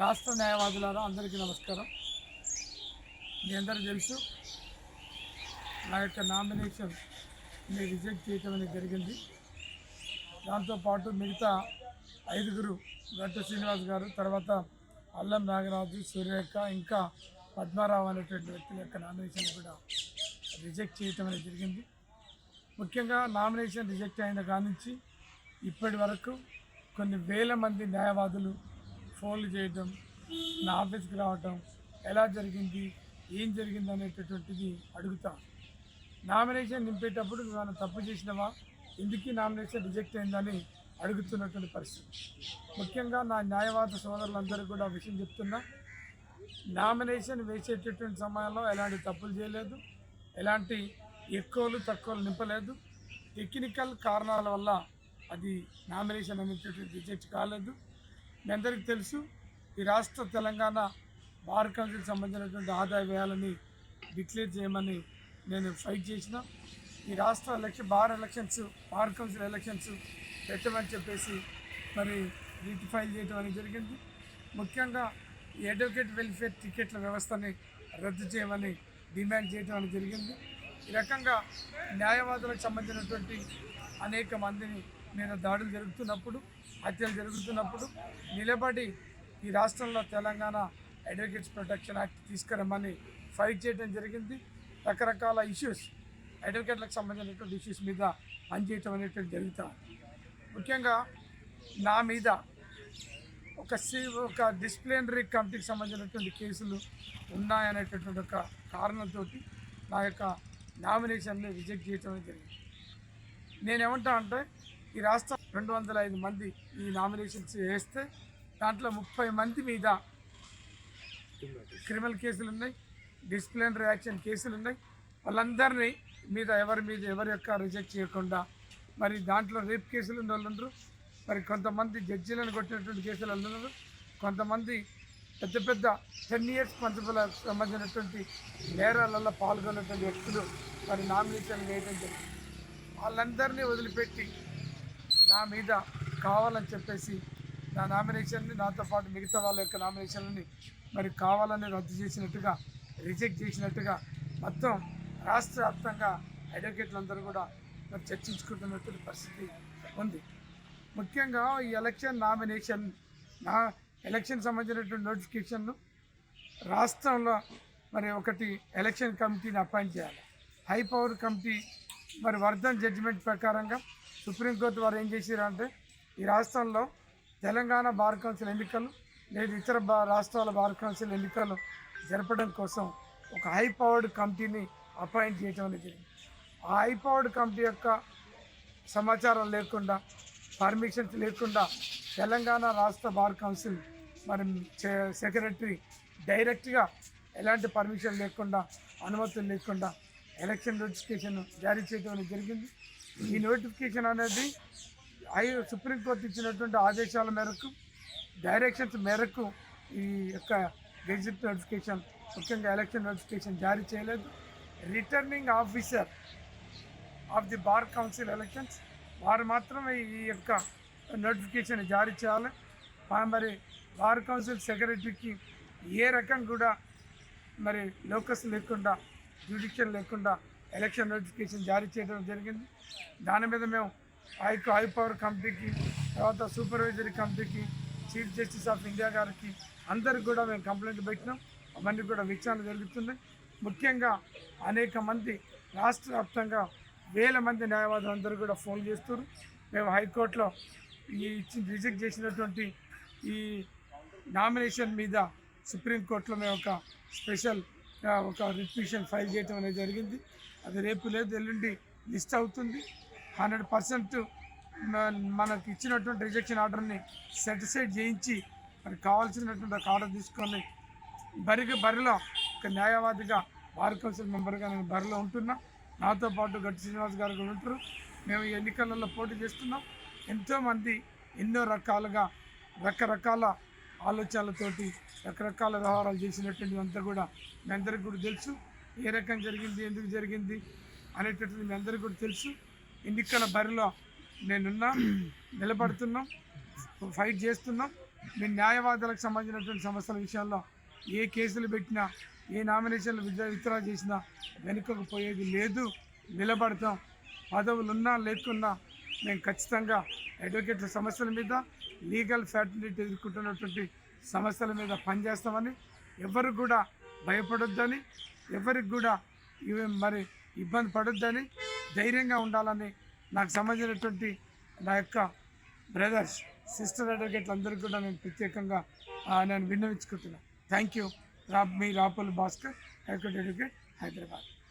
రాష్ట్ర న్యాయవాదులారా అందరికీ నమస్కారం. మీ అందరికీ తెలుసు, నా యొక్క నామినేషన్ రిజెక్ట్ చేయటం అనేది జరిగింది. దాంతోపాటు మిగతా 5 గట్టు శ్రీనివాస్ గారు, తర్వాత అల్లం నాగరాజు, సూర్యరేఖ, ఇంకా పద్మారావు అనేటువంటి వ్యక్తుల యొక్క నామినేషన్ కూడా రిజెక్ట్ చేయటం అనేది జరిగింది. ముఖ్యంగా నామినేషన్ రిజెక్ట్ అయిన కాడి నుంచి ఇప్పటి వరకు కొన్ని వేల మంది న్యాయవాదులు ఫోన్లు చేయటం, నా ఆఫీస్కి రావటం, ఎలా జరిగింది, ఏం జరిగింది అనేటటువంటిది అడుగుతాం. నామినేషన్ నింపేటప్పుడు మనం తప్పు చేసినవా, ఎందుకు నామినేషన్ రిజెక్ట్ అయిందని అడుగుతున్నటువంటి పరిస్థితి. ముఖ్యంగా నా న్యాయవాద సోదరులందరూ కూడా విషయం చెప్తున్నా, నామినేషన్ వేసేటటువంటి సమయంలో ఎలాంటి తప్పులు చేయలేదు, ఎలాంటి ఎక్కువలు తక్కువలు నింపలేదు. టెక్నికల్ కారణాల వల్ల అది నామినేషన్ అనేటటువంటి రిజెక్ట్ కాలేదు. మీ అందరికీ తెలుసు, ఈ రాష్ట్ర తెలంగాణ బార్ కౌన్సిల్ సంబంధించినటువంటి ఆదాయ వ్యయాలని డిక్లేర్ చేయమని నేను ఫైట్ చేసిన. ఈ రాష్ట్ర బార్ కౌన్సిల్ ఎలక్షన్స్ పెట్టమని చెప్పేసి మరి రిట్ ఫైల్ చేయడం అనేది జరిగింది. ముఖ్యంగా ఈ అడ్వకేట్ వెల్ఫేర్ టికెట్ల వ్యవస్థని రద్దు చేయమని డిమాండ్ చేయడం అనేది జరిగింది. ఈ రకంగా న్యాయవాదులకు సంబంధించినటువంటి అనేక మందిని మీద దాడులు జరుగుతున్నప్పుడు, హత్యలు జరుగుతున్నప్పుడు నిలబడి ఈ రాష్ట్రంలో తెలంగాణ అడ్వకేట్స్ ప్రొటెక్షన్ యాక్ట్ తీసుకురమ్మని ఫైట్ చేయడం జరిగింది. రకరకాల ఇష్యూస్, అడ్వకేట్లకు సంబంధించినటువంటి ఇష్యూస్ మీద పనిచేయటం అనేటువంటి జరుగుతాం. ముఖ్యంగా నా మీద ఒక డిసిప్లినరీ కమిటీకి సంబంధించినటువంటి కేసులు ఉన్నాయనేటటువంటి ఒక కారణంతో నా యొక్క నామినేషన్ని రిజెక్ట్ చేయటం జరిగింది. నేనేమంటా అంటే, ఈ రాష్ట్రం 205 మంది ఈ నామినేషన్స్ వేస్తే దాంట్లో 30 మంది మీద క్రిమినల్ కేసులు ఉన్నాయి, డిసిప్లినరీ యాక్షన్ కేసులు ఉన్నాయి. వాళ్ళందరినీ ఎవరి యొక్క రిజెక్ట్ చేయకుండా, మరి దాంట్లో రేప్ కేసులు ఉన్న వాళ్ళు ఉన్నారు, మరి కొంతమంది జడ్జీలను కొట్టినటువంటి కేసులు ఉన్నారు, కొంతమంది పెద్ద 10 years పంచబల సంబంధించినటువంటి నేరాలలో పాల్గొన్నటువంటి వ్యక్తులు మరి నామినేషన్ వేయడం జరిగింది. వాళ్ళందరినీ వదిలిపెట్టి నా మీద కావాలని చెప్పేసి నా నామినేషన్ని, నాతో పాటు మిగతా వాళ్ళ యొక్క నామినేషన్ని మరి కావాలని రద్దు చేసినట్టుగా, రిజెక్ట్ చేసినట్టుగా మొత్తం రాష్ట్ర వ్యాప్తంగా అడ్వకేట్లందరూ కూడా మరి చర్చించుకుంటున్నటువంటి పరిస్థితి ఉంది. ముఖ్యంగా ఈ ఎలక్షన్ సంబంధించినటువంటి నోటిఫికేషన్ను రాష్ట్రంలో మరి ఒకటి ఎలక్షన్ కమిటీని అపాయింట్ చేయాలి. హై పవర్ కమిటీ మరి వర్ధన్ జడ్జిమెంట్ ప్రకారంగా సుప్రీంకోర్టు వారు ఏం చేశారంటే, ఈ రాష్ట్రంలో తెలంగాణ బార్ కౌన్సిల్ ఎన్నికలు లేదా ఇతర రాష్ట్రాల బార్ కౌన్సిల్ ఎన్నికలు జరపడం కోసం ఒక హై పవర్డ్ కమిటీని అపాయింట్ చేయడం అనేది జరిగింది. ఆ హై పవర్డ్ కమిటీ యొక్క సమాచారం లేకుండా, పర్మిషన్స్ లేకుండా తెలంగాణ రాష్ట్ర బార్ కౌన్సిల్ మరి సెక్రటరీ డైరెక్ట్గా ఎలాంటి పర్మిషన్ లేకుండా, అనుమతులు లేకుండా ఎలక్షన్ నోటిఫికేషన్ జారీ చేయడం అనేది జరిగింది. ఈ నోటిఫికేషన్ అనేది సుప్రీంకోర్టు ఇచ్చినటువంటి ఆదేశాల మేరకు, డైరెక్షన్స్ మేరకు ఈ యొక్క గెజిట్ నోటిఫికేషన్, ముఖ్యంగా ఎలక్షన్ నోటిఫికేషన్ జారీ చేయలేదు. Returning officer of the bar council elections వారు మాత్రమే ఈ యొక్క నోటిఫికేషన్ జారీ చేయాలి. మరి బార్ కౌన్సిల్ సెక్రటరీకి ఏ రకం కూడా మరి లోకస్ లేకుండా, జ్యుడిషియల్ లేకుండా ఎలక్షన్ నోటిఫికేషన్ జారీ చేయడం జరిగింది. దాని మీద మేము హై పవర్ కమిటీకి, తర్వాత సూపర్వైజరీ కమిటీకి, చీఫ్ జస్టిస్ ఆఫ్ ఇండియా గారికి అందరికి కూడా మేము కంప్లైంట్ పెట్టినాం. అవన్నీ కూడా విచారణ జరుగుతున్నాయి. ముఖ్యంగా అనేక మంది రాష్ట్ర వ్యాప్తంగా వేల మంది న్యాయవాదులు అందరూ కూడా ఫోన్ చేస్తున్నారు. మేము హైకోర్టులో రిజెక్ట్ చేసినటువంటి ఈ నామినేషన్ మీద సుప్రీంకోర్టులో మేము ఒక స్పెషల్ రిట్ పిటిషన్ ఫైల్ చేయడం అనేది జరిగింది. అది రేపు లేదు ఎల్లుండి లిస్ట్ అవుతుంది. 100% మనకు ఇచ్చినటువంటి రిజెక్షన్ ఆర్డర్ని సెటిసైడ్ చేయించి మరి కావాల్సినటువంటి ఒక ఆర్డర్ తీసుకొని బరిలో ఒక న్యాయవాదిగా బార్ కౌన్సిల్ మెంబర్గా నేను బరిలో ఉంటున్నా. నాతో పాటు గట్టు శ్రీనివాస్ గారు కూడా ఉంటారు. మేము ఈ ఎన్నికలలో పోటీ చేస్తున్నాం. ఎంతోమంది ఎన్నో రకరకాల ఆలోచనలతోటి రకరకాల వ్యవహారాలు చేసినటువంటి అంతా కూడా మీ అందరికీ కూడా తెలుసు. ఏ రకం జరిగింది, ఎందుకు జరిగింది అనేటటువంటి మీ అందరికీ కూడా తెలుసు. ఎన్నికల బరిలో నిలబడుతున్నాం, ఫైట్ చేస్తున్నాం. మీ న్యాయవాదులకు సంబంధించినటువంటి సమస్యల విషయాల్లో ఏ కేసులు పెట్టినా ఏ నామినేషన్లు విత్డ్రా చేసినా వెనుకకు పోయేది లేదు, నిలబడతాం. పదవులున్నా లేకున్నా మేము ఖచ్చితంగా అడ్వకేట్ల సమస్యల మీద, లీగల్ ఫ్యాటిలిటీ ఎదుర్కొంటున్నటువంటి సమస్యల మీద పనిచేస్తామని, ఎవరికి కూడా భయపడొద్దని, ఎవరికి కూడా మరి ఇబ్బంది పడొద్దని, ధైర్యంగా ఉండాలని నాకు సంబంధించినటువంటి నా యొక్క బ్రదర్స్, సిస్టర్ అడ్వకేట్లు అందరికీ కూడా నేను ప్రత్యేకంగా నేను విన్నవించుకుంటున్నాను. Thank you. మీ రాపోలు భాస్కర్, హైకోర్టు అడ్వకేట్, హైదరాబాద్.